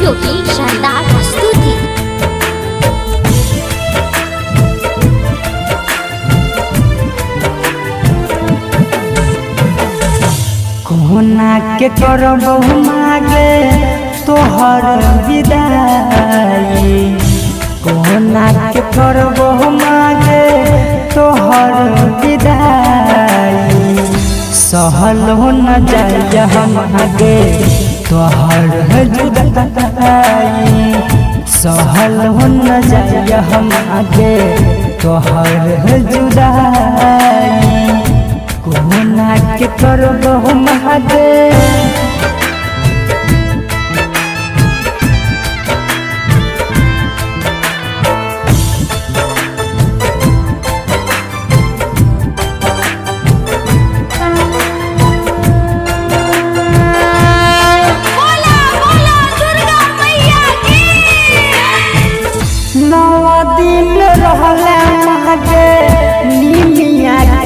Studio की शानदार प्रस्तुति। कोना के करबो मागे तोहर विदाई, कोना के करबो मागे तोहर विदाई। सहलो न जाय हम आगे तोहर जुदाई, सहलो न जाय हम आगे तोहर जुदाई। कोना के करबो मागे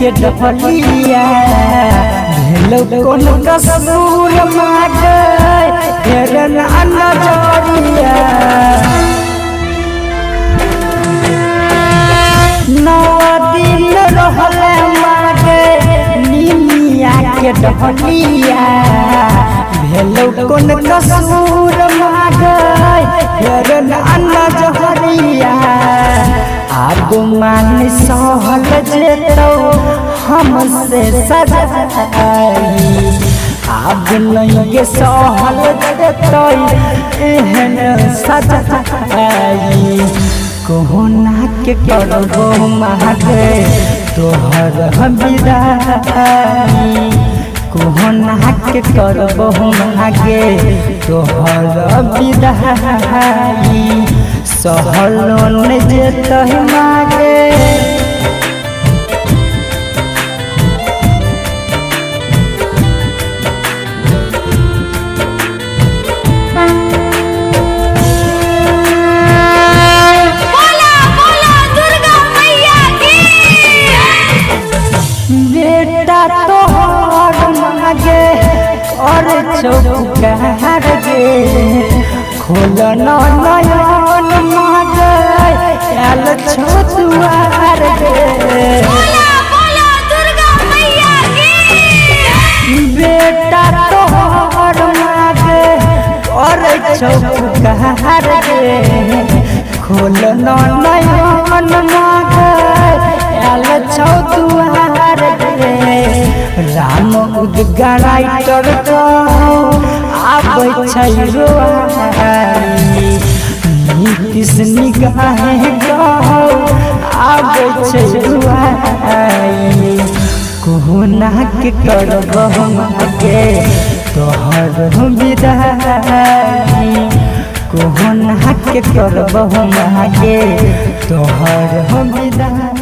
के डफलिया भेलो कोन कसूर मागे फेरन नजरिया। 9 दिन रहले मागे निमिया के डफलिया भेलो कोन कसूर मागे फेरन नजरिया। आगो मान सहल जेतो हमसे सजाई, आब नहीं सहल जेतो एहन सजाई। कोना के करबो मागे तोहर विदाई, कोना के करबो मागे तोहर विदाई। सहलो न जेतो मागे बेटा तोहर मागे और चौकार गे खोल नयन मागे आल छोटुआर गे। बेटा तोहर मागे और चौकार गे खोल नयन मागे आल छोटुआर गे। राम उदगाराइटर तो आबै छै रोआई, नीतीश निगाहे कहो आबै छै रोआई। कोना के करबो मागे तोहर विदाई, कोना के करबो मागे तोहर विदाई।